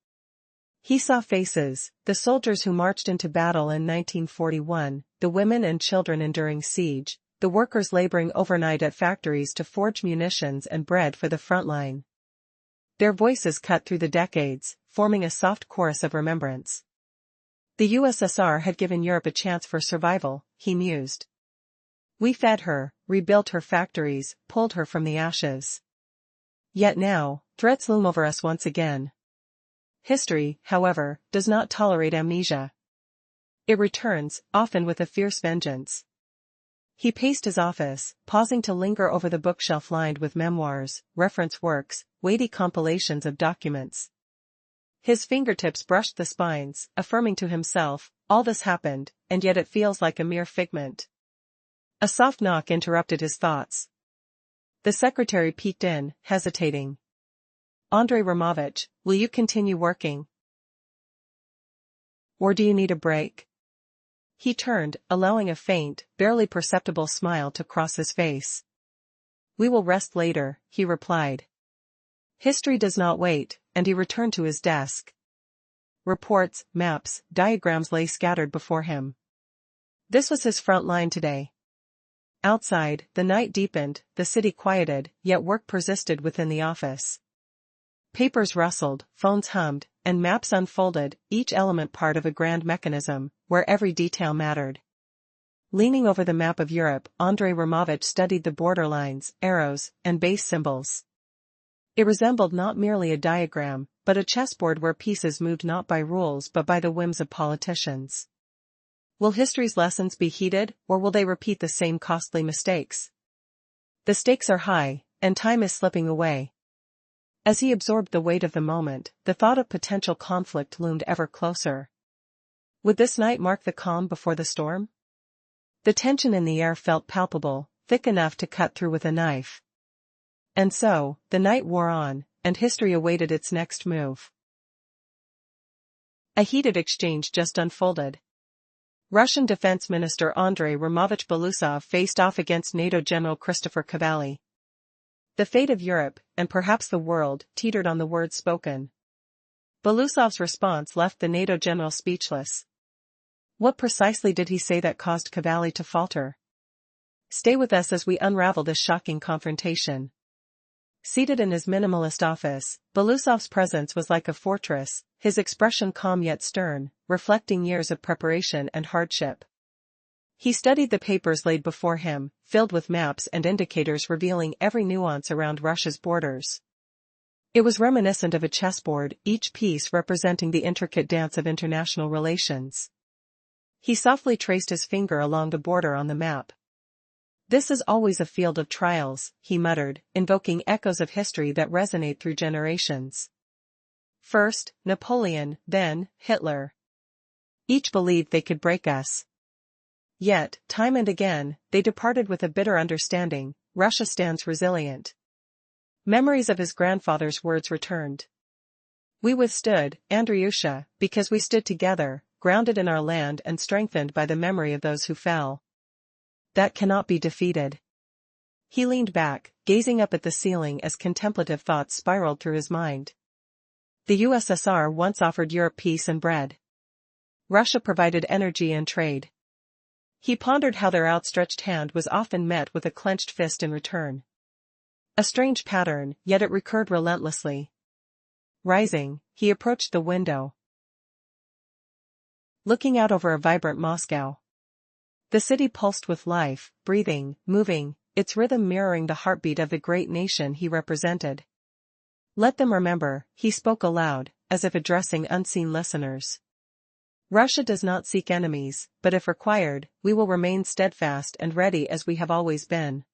He saw faces, the soldiers who marched into battle in 1941, the women and children enduring siege, the workers laboring overnight at factories to forge munitions and bread for the front line. Their voices cut through the decades, forming a soft chorus of remembrance. The USSR had given Europe a chance for survival, he mused. We fed her, rebuilt her factories, pulled her from the ashes. Yet now, threats loom over us once again. History, however, does not tolerate amnesia. It returns, often with a fierce vengeance. He paced his office, pausing to linger over the bookshelf lined with memoirs, reference works, weighty compilations of documents. His fingertips brushed the spines, affirming to himself, all this happened, and yet it feels like a mere figment. A soft knock interrupted his thoughts. The secretary peeked in, hesitating. Andrei Romovich, will you continue working? Or do you need a break? He turned, allowing a faint, barely perceptible smile to cross his face. We will rest later, he replied. History does not wait, and he returned to his desk. Reports, maps, diagrams lay scattered before him. This was his front line today. Outside, the night deepened, the city quieted, yet work persisted within the office. Papers rustled, phones hummed, and maps unfolded, each element part of a grand mechanism, where every detail mattered. Leaning over the map of Europe, Andrei Romovich studied the borderlines, arrows, and base symbols. It resembled not merely a diagram, but a chessboard where pieces moved not by rules but by the whims of politicians. Will history's lessons be heeded, or will they repeat the same costly mistakes? The stakes are high, and time is slipping away. As he absorbed the weight of the moment, the thought of potential conflict loomed ever closer. Would this night mark the calm before the storm? The tension in the air felt palpable, thick enough to cut through with a knife. And so, the night wore on, and history awaited its next move. A heated exchange just unfolded. Russian Defense Minister Andrei Romovich Belousov faced off against NATO General Christopher Cavalli. The fate of Europe, and perhaps the world, teetered on the words spoken. Belousov's response left the NATO general speechless. What precisely did he say that caused Cavalli to falter? Stay with us as we unravel this shocking confrontation. Seated in his minimalist office, Belousov's presence was like a fortress, his expression calm yet stern, reflecting years of preparation and hardship. He studied the papers laid before him, filled with maps and indicators revealing every nuance around Russia's borders. It was reminiscent of a chessboard, each piece representing the intricate dance of international relations. He softly traced his finger along the border on the map. This is always a field of trials, he muttered, invoking echoes of history that resonate through generations. First, Napoleon, then, Hitler. Each believed they could break us. Yet, time and again, they departed with a bitter understanding. Russia stands resilient. Memories of his grandfather's words returned. We withstood, Andriusha, because we stood together, grounded in our land and strengthened by the memory of those who fell. That cannot be defeated. He leaned back, gazing up at the ceiling as contemplative thoughts spiraled through his mind. The USSR once offered Europe peace and bread. Russia provided energy and trade. He pondered how their outstretched hand was often met with a clenched fist in return. A strange pattern, yet it recurred relentlessly. Rising, he approached the window. Looking out over a vibrant Moscow. The city pulsed with life, breathing, moving, its rhythm mirroring the heartbeat of the great nation he represented. Let them remember, he spoke aloud, as if addressing unseen listeners. Russia does not seek enemies, but if required, we will remain steadfast and ready as we have always been.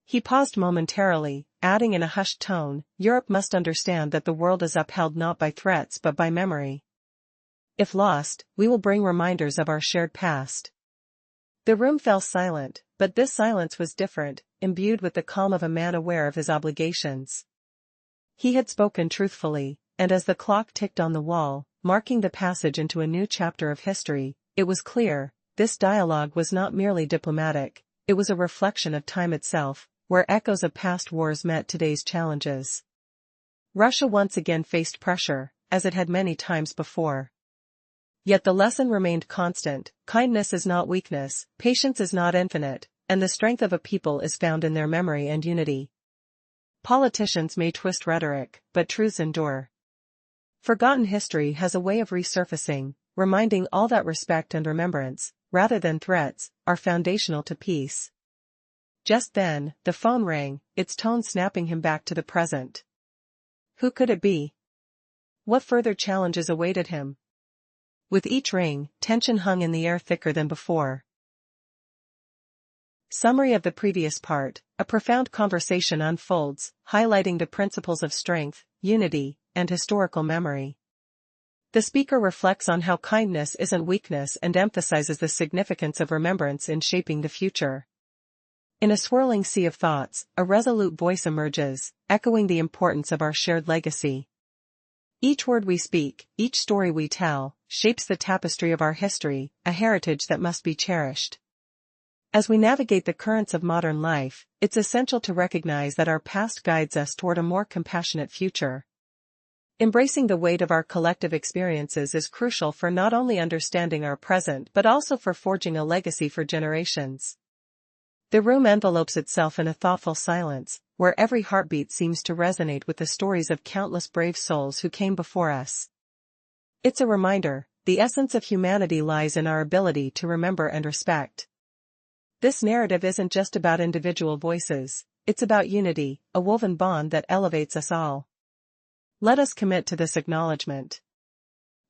He paused momentarily, adding in a hushed tone, Europe must understand that the world is upheld not by threats but by memory. If lost, we will bring reminders of our shared past. The room fell silent, but this silence was different, imbued with the calm of a man aware of his obligations. He had spoken truthfully, and as the clock ticked on the wall, marking the passage into a new chapter of history, it was clear, this dialogue was not merely diplomatic, it was a reflection of time itself, where echoes of past wars met today's challenges. Russia once again faced pressure, as it had many times before. Yet the lesson remained constant: kindness is not weakness, patience is not infinite, and the strength of a people is found in their memory and unity. Politicians may twist rhetoric, but truths endure. Forgotten history has a way of resurfacing, reminding all that respect and remembrance, rather than threats, are foundational to peace. Just then, the phone rang, its tone snapping him back to the present. Who could it be? What further challenges awaited him? With each ring, tension hung in the air thicker than before. Summary of the previous part: a profound conversation unfolds, highlighting the principles of strength, unity, and historical memory. The speaker reflects on how kindness isn't weakness and emphasizes the significance of remembrance in shaping the future. In a swirling sea of thoughts, a resolute voice emerges, echoing the importance of our shared legacy. Each word we speak, each story we tell, shapes the tapestry of our history, a heritage that must be cherished. As we navigate the currents of modern life, it's essential to recognize that our past guides us toward a more compassionate future. Embracing the weight of our collective experiences is crucial for not only understanding our present but also for forging a legacy for generations. The room envelopes itself in a thoughtful silence, where every heartbeat seems to resonate with the stories of countless brave souls who came before us. It's a reminder, the essence of humanity lies in our ability to remember and respect. This narrative isn't just about individual voices, it's about unity, a woven bond that elevates us all. Let us commit to this acknowledgement.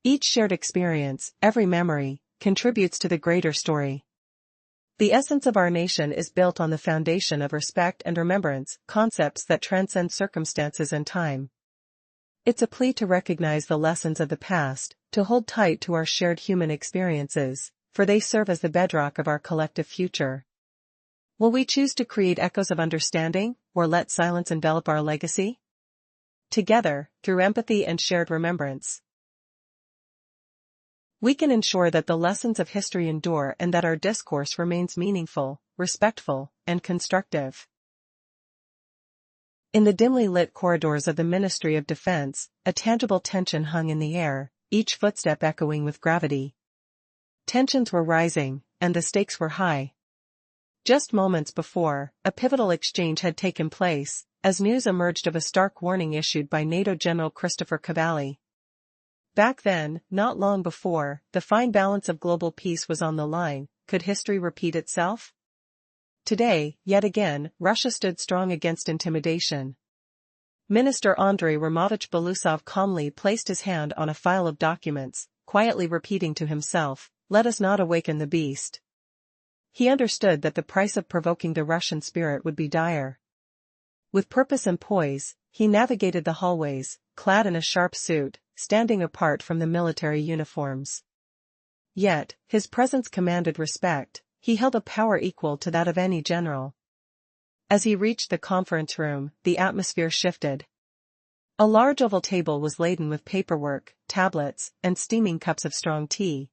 Each shared experience, every memory, contributes to the greater story. The essence of our nation is built on the foundation of respect and remembrance, concepts that transcend circumstances and time. It's a plea to recognize the lessons of the past, to hold tight to our shared human experiences, for they serve as the bedrock of our collective future. Will we choose to create echoes of understanding, or let silence envelop our legacy? Together, through empathy and shared remembrance, we can ensure that the lessons of history endure and that our discourse remains meaningful, respectful, and constructive. In the dimly lit corridors of the Ministry of Defense, a tangible tension hung in the air, each footstep echoing with gravity. Tensions were rising, and the stakes were high. Just moments before, a pivotal exchange had taken place, as news emerged of a stark warning issued by NATO General Christopher Cavalli. Back then, not long before, the fine balance of global peace was on the line. Could history repeat itself? Today, yet again, Russia stood strong against intimidation. Minister Andrei Romovich Belousov calmly placed his hand on a file of documents, quietly repeating to himself, "Let us not awaken the beast." He understood that the price of provoking the Russian spirit would be dire. With purpose and poise, he navigated the hallways, clad in a sharp suit, standing apart from the military uniforms. Yet, his presence commanded respect. He held a power equal to that of any general. As he reached the conference room, the atmosphere shifted. A large oval table was laden with paperwork, tablets, and steaming cups of strong tea.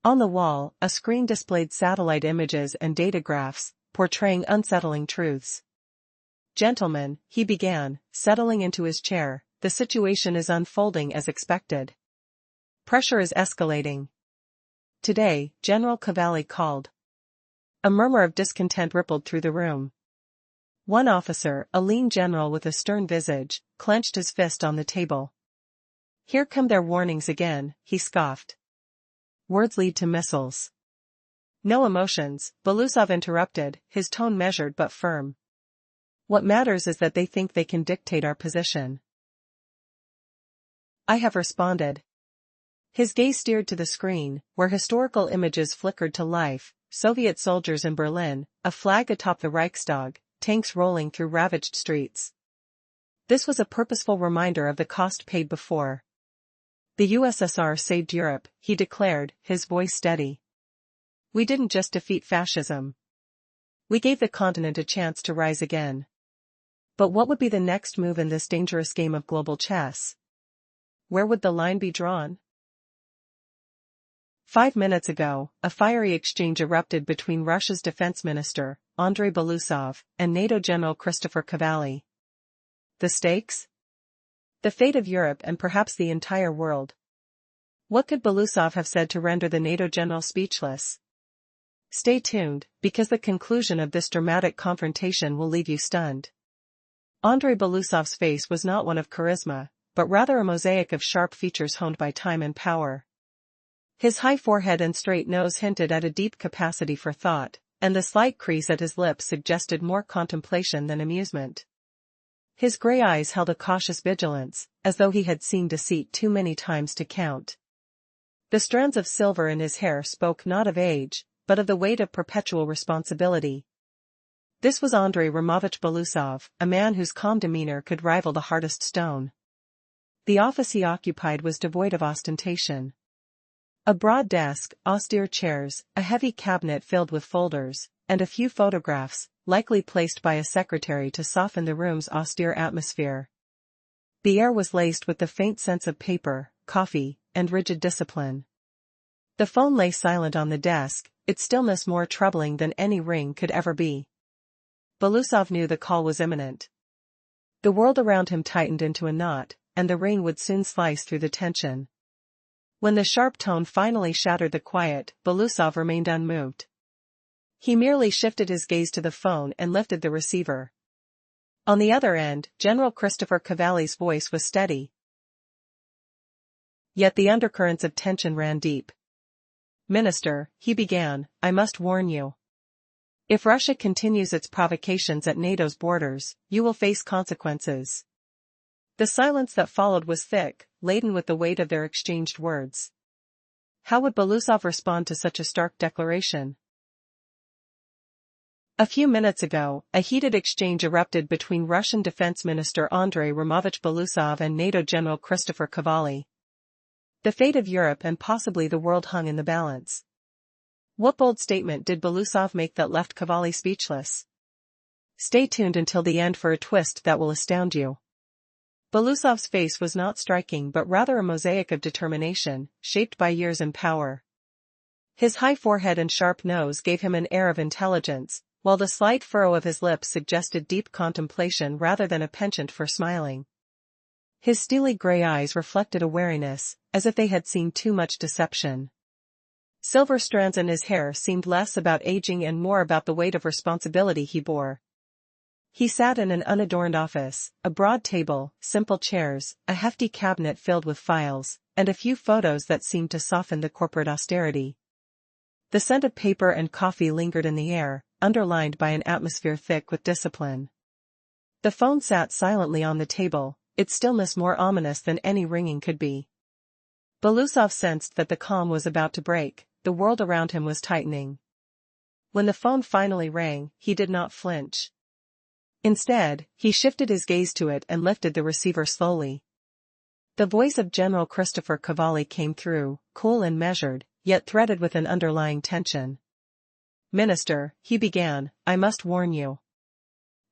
On the wall, a screen displayed satellite images and data graphs, portraying unsettling truths. "Gentlemen," he began, settling into his chair, "the situation is unfolding as expected. Pressure is escalating. Today, General Cavalli called." A murmur of discontent rippled through the room. One officer, a lean general with a stern visage, clenched his fist on the table. "Here come their warnings again," he scoffed. "Words lead to missiles." "No emotions," Belousov interrupted, his tone measured but firm. "What matters is that they think they can dictate our position." "I have responded." His gaze steered to the screen, where historical images flickered to life, Soviet soldiers in Berlin, a flag atop the Reichstag, tanks rolling through ravaged streets. This was a purposeful reminder of the cost paid before. "The USSR saved Europe," he declared, his voice steady. "We didn't just defeat fascism. We gave the continent a chance to rise again." But what would be the next move in this dangerous game of global chess? Where would the line be drawn? 5 minutes ago, a fiery exchange erupted between Russia's defense minister, Andrei Belousov, and NATO General Christopher Cavalli. The stakes? The fate of Europe and perhaps the entire world. What could Belousov have said to render the NATO general speechless? Stay tuned, because the conclusion of this dramatic confrontation will leave you stunned. Andrei Belousov's face was not one of charisma, but rather a mosaic of sharp features honed by time and power. His high forehead and straight nose hinted at a deep capacity for thought, and the slight crease at his lips suggested more contemplation than amusement. His gray eyes held a cautious vigilance, as though he had seen deceit too many times to count. The strands of silver in his hair spoke not of age, but of the weight of perpetual responsibility. This was Andrei Romovich Belousov, a man whose calm demeanor could rival the hardest stone. The office he occupied was devoid of ostentation. A broad desk, austere chairs, a heavy cabinet filled with folders, and a few photographs, likely placed by a secretary to soften the room's austere atmosphere. The air was laced with the faint sense of paper, coffee, and rigid discipline. The phone lay silent on the desk, its stillness more troubling than any ring could ever be. Belousov knew the call was imminent. The world around him tightened into a knot, and the ring would soon slice through the tension. When the sharp tone finally shattered the quiet, Belousov remained unmoved. He merely shifted his gaze to the phone and lifted the receiver. On the other end, General Christopher Cavalli's voice was steady. Yet the undercurrents of tension ran deep. "Minister," he began, "I must warn you. If Russia continues its provocations at NATO's borders, you will face consequences." The silence that followed was thick, laden with the weight of their exchanged words. How would Belousov respond to such a stark declaration? A few minutes ago, a heated exchange erupted between Russian Defense Minister Andrei Romovich Belousov and NATO General Christopher Cavalli. The fate of Europe and possibly the world hung in the balance. What bold statement did Belousov make that left Cavalli speechless? Stay tuned until the end for a twist that will astound you. Belousov's face was not striking but rather a mosaic of determination, shaped by years in power. His high forehead and sharp nose gave him an air of intelligence, while the slight furrow of his lips suggested deep contemplation rather than a penchant for smiling. His steely gray eyes reflected a wariness, as if they had seen too much deception. Silver strands in his hair seemed less about aging and more about the weight of responsibility he bore. He sat in an unadorned office, a broad table, simple chairs, a hefty cabinet filled with files, and a few photos that seemed to soften the corporate austerity. The scent of paper and coffee lingered in the air, underlined by an atmosphere thick with discipline. The phone sat silently on the table, its stillness more ominous than any ringing could be. Belousov sensed that the calm was about to break, the world around him was tightening. When the phone finally rang, he did not flinch. Instead, he shifted his gaze to it and lifted the receiver slowly. The voice of General Christopher Cavalli came through, cool and measured, yet threaded with an underlying tension. "Minister," he began, "I must warn you.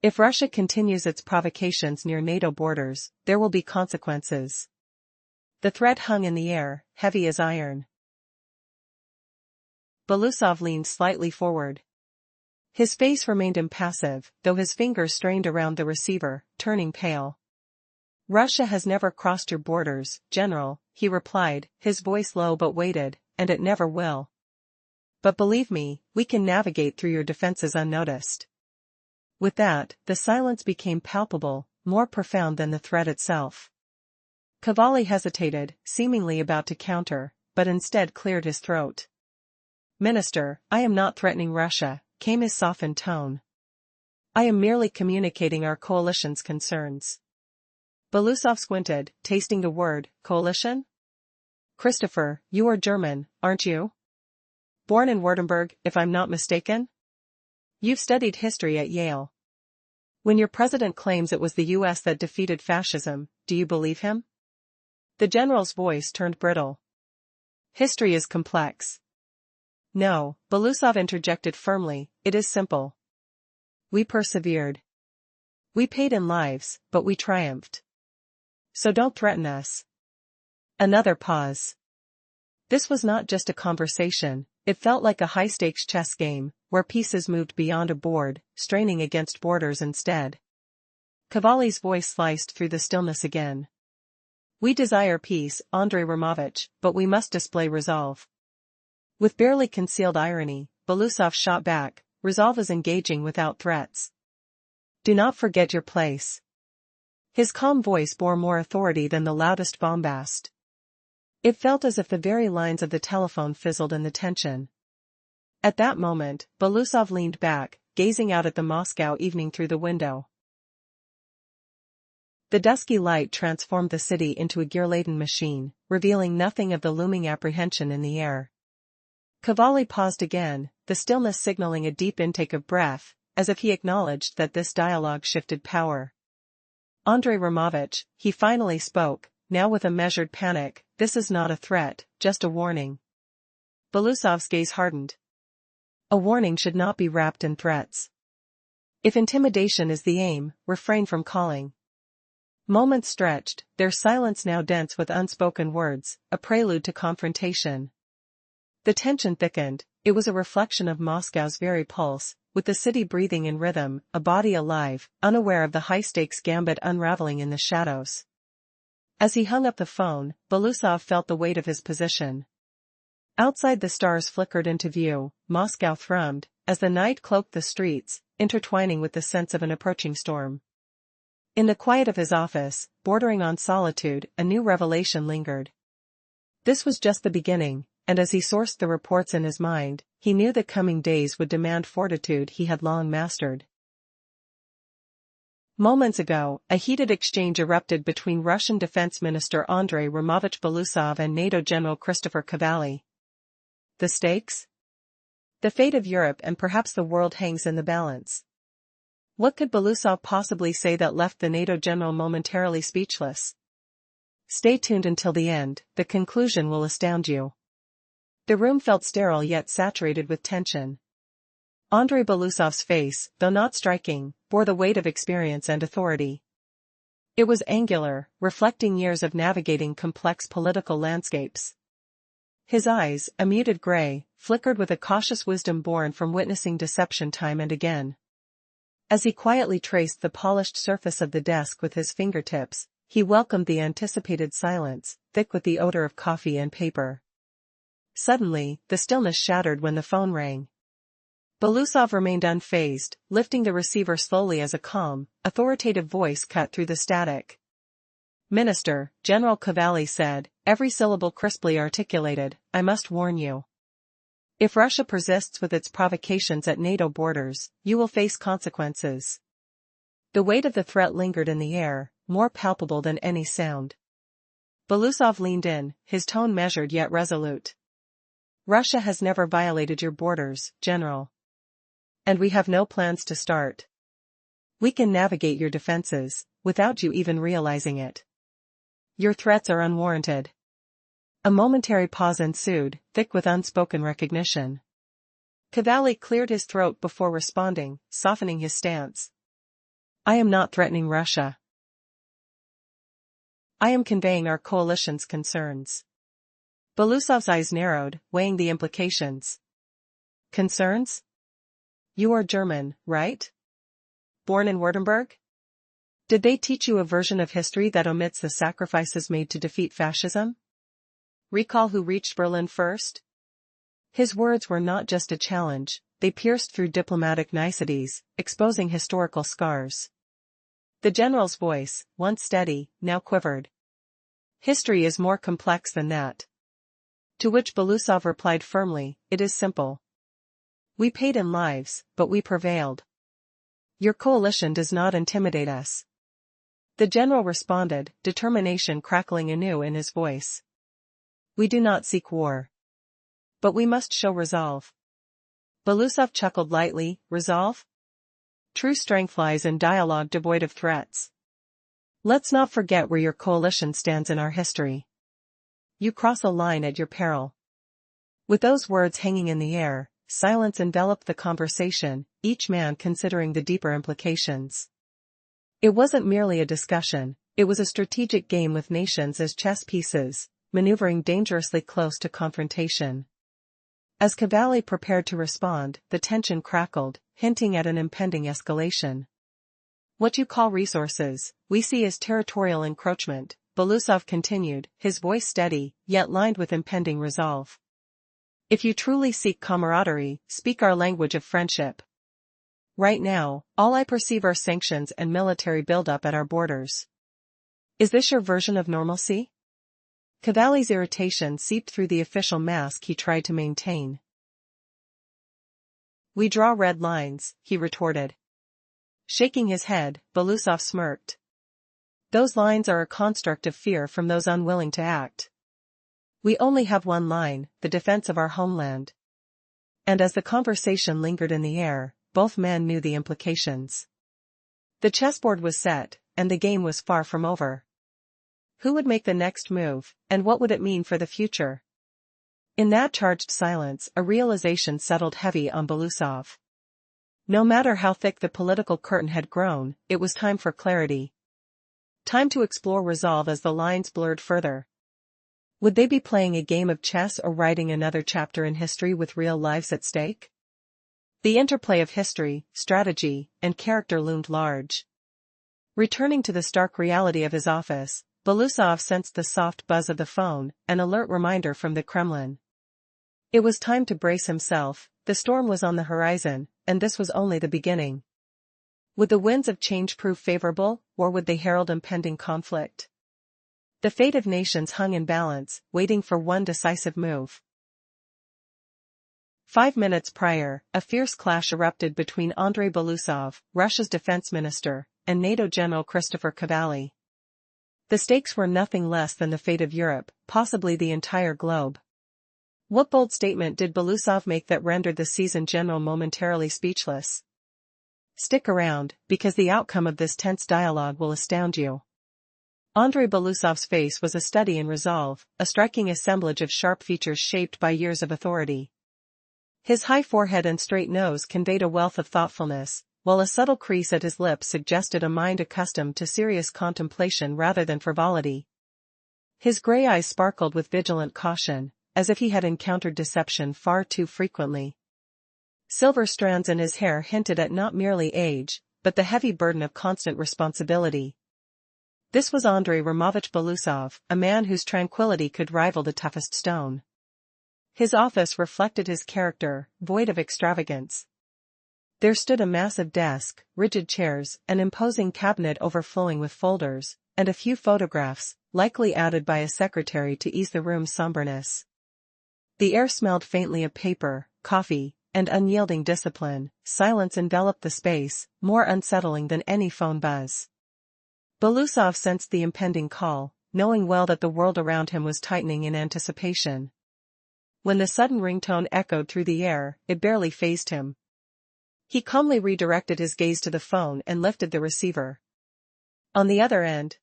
If Russia continues its provocations near NATO borders, there will be consequences." The threat hung in the air, heavy as iron. Belousov leaned slightly forward. His face remained impassive, though his fingers strained around the receiver, turning pale. "Russia has never crossed your borders, General," he replied, his voice low but weighted, "and it never will. But believe me, we can navigate through your defenses unnoticed." With that, the silence became palpable, more profound than the threat itself. Cavalli hesitated, seemingly about to counter, but instead cleared his throat. "Minister, I am not threatening Russia," came his softened tone. "I am merely communicating our coalition's concerns." Belousov squinted, tasting the word, coalition? "Christopher, you are German, aren't you? Born in Württemberg, if I'm not mistaken? You've studied history at Yale. When your president claims it was the US that defeated fascism, do you believe him?" The general's voice turned brittle. "History is complex." "No," Belousov interjected firmly, "it is simple. We persevered. We paid in lives, but we triumphed. So don't threaten us." Another pause. This was not just a conversation, it felt like a high-stakes chess game, where pieces moved beyond a board, straining against borders instead. Cavalli's voice sliced through the stillness again. "We desire peace, Andrei Romovich, but we must display resolve." With barely concealed irony, Belousov shot back, "Resolve is engaging without threats. Do not forget your place." His calm voice bore more authority than the loudest bombast. It felt as if the very lines of the telephone fizzled in the tension. At that moment, Belousov leaned back, gazing out at the Moscow evening through the window. The dusky light transformed the city into a gear-laden machine, revealing nothing of the looming apprehension in the air. Cavalli paused again, the stillness signaling a deep intake of breath, as if he acknowledged that this dialogue shifted power. "Andrei Romovich," he finally spoke, now with a measured panic, "this is not a threat, just a warning." Belousov's gaze hardened. A warning should not be wrapped in threats. If intimidation is the aim, refrain from calling. Moments stretched, their silence now dense with unspoken words, a prelude to confrontation. The tension thickened, it was a reflection of Moscow's very pulse, with the city breathing in rhythm, a body alive, unaware of the high-stakes gambit unraveling in the shadows. As he hung up the phone, Belousov felt the weight of his position. Outside the stars flickered into view, Moscow thrummed, as the night cloaked the streets, intertwining with the sense of an approaching storm. In the quiet of his office, bordering on solitude, a new revelation lingered. This was just the beginning, and as he sourced the reports in his mind, he knew the coming days would demand fortitude he had long mastered. Moments ago, a heated exchange erupted between Russian Defense Minister Andrei Romovich Belousov and NATO General Christopher Cavalli. The stakes? The fate of Europe and perhaps the world hangs in the balance. What could Belousov possibly say that left the NATO general momentarily speechless? Stay tuned until the end, the conclusion will astound you. The room felt sterile yet saturated with tension. Andrei Belousov's face, though not striking, bore the weight of experience and authority. It was angular, reflecting years of navigating complex political landscapes. His eyes, a muted gray, flickered with a cautious wisdom born from witnessing deception time and again. As he quietly traced the polished surface of the desk with his fingertips, he welcomed the anticipated silence, thick with the odor of coffee and paper. Suddenly, the stillness shattered when the phone rang. Belousov remained unfazed, lifting the receiver slowly as a calm, authoritative voice cut through the static. "Minister," General Cavalli said, every syllable crisply articulated, "I must warn you. If Russia persists with its provocations at NATO borders, you will face consequences." The weight of the threat lingered in the air, more palpable than any sound. Belousov leaned in, his tone measured yet resolute. "Russia has never violated your borders, General. And we have no plans to start. We can navigate your defenses, without you even realizing it. Your threats are unwarranted." A momentary pause ensued, thick with unspoken recognition. Cavalli cleared his throat before responding, softening his stance. "I am not threatening Russia. I am conveying our coalition's concerns." Belousov's eyes narrowed, weighing the implications. "Concerns? You are German, right? Born in Württemberg? Did they teach you a version of history that omits the sacrifices made to defeat fascism? Recall who reached Berlin first?" His words were not just a challenge, they pierced through diplomatic niceties, exposing historical scars. The general's voice, once steady, now quivered. "History is more complex than that." To which Belousov replied firmly, "It is simple. We paid in lives, but we prevailed. Your coalition does not intimidate us." The general responded, determination crackling anew in his voice. "We do not seek war. But we must show resolve." Belousov chuckled lightly, "Resolve? True strength lies in dialogue devoid of threats. Let's not forget where your coalition stands in our history. You cross a line at your peril." With those words hanging in the air, silence enveloped the conversation, each man considering the deeper implications. It wasn't merely a discussion, it was a strategic game with nations as chess pieces, maneuvering dangerously close to confrontation. As Cavalli prepared to respond, the tension crackled, hinting at an impending escalation. "What you call resources, we see as territorial encroachment," Belousov continued, his voice steady, yet lined with impending resolve. "If you truly seek camaraderie, speak our language of friendship. Right now, all I perceive are sanctions and military buildup at our borders. Is this your version of normalcy?" Cavalli's irritation seeped through the official mask he tried to maintain. "We draw red lines," he retorted. Shaking his head, Belousov smirked. "Those lines are a construct of fear from those unwilling to act. We only have one line, the defense of our homeland." And as the conversation lingered in the air, both men knew the implications. The chessboard was set, and the game was far from over. Who would make the next move, and what would it mean for the future? In that charged silence, a realization settled heavy on Belousov. No matter how thick the political curtain had grown, it was time for clarity. Time to explore resolve as the lines blurred further. Would they be playing a game of chess or writing another chapter in history with real lives at stake? The interplay of history, strategy, and character loomed large. Returning to the stark reality of his office, Belousov sensed the soft buzz of the phone, an alert reminder from the Kremlin. It was time to brace himself, the storm was on the horizon, and this was only the beginning. Would the winds of change prove favorable, or would they herald impending conflict? The fate of nations hung in balance, waiting for one decisive move. 5 minutes prior, a fierce clash erupted between Andrei Belousov, Russia's defense minister, and NATO General Christopher Cavalli. The stakes were nothing less than the fate of Europe, possibly the entire globe. What bold statement did Belousov make that rendered the seasoned general momentarily speechless? Stick around, because the outcome of this tense dialogue will astound you. Andrei Belousov's face was a study in resolve, a striking assemblage of sharp features shaped by years of authority. His high forehead and straight nose conveyed a wealth of thoughtfulness, while a subtle crease at his lips suggested a mind accustomed to serious contemplation rather than frivolity. His gray eyes sparkled with vigilant caution, as if he had encountered deception far too frequently. Silver strands in his hair hinted at not merely age, but the heavy burden of constant responsibility. This was Andrei Romovich Belousov, a man whose tranquility could rival the toughest stone. His office reflected his character, void of extravagance. There stood a massive desk, rigid chairs, an imposing cabinet overflowing with folders, and a few photographs, likely added by a secretary to ease the room's somberness. The air smelled faintly of paper, coffee, and unyielding discipline. Silence enveloped the space, more unsettling than any phone buzz. Belousov sensed the impending call, knowing well that the world around him was tightening in anticipation. When the sudden ringtone echoed through the air, it barely fazed him. He calmly redirected his gaze to the phone and lifted the receiver. On the other end,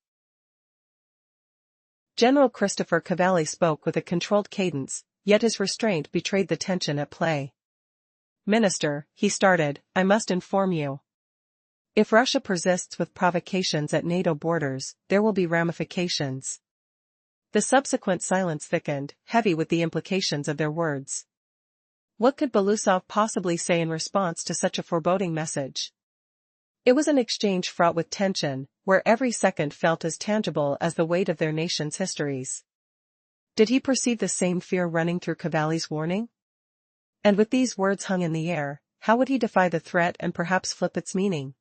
General Christopher Cavalli spoke with a controlled cadence, yet his restraint betrayed the tension at play. "Minister," he started, "I must inform you. If Russia persists with provocations at NATO borders, there will be ramifications." The subsequent silence thickened, heavy with the implications of their words. What could Belousov possibly say in response to such a foreboding message? It was an exchange fraught with tension, where every second felt as tangible as the weight of their nation's histories. Did he perceive the same fear running through Cavalli's warning? And with these words hung in the air, how would he defy the threat and perhaps flip its meaning?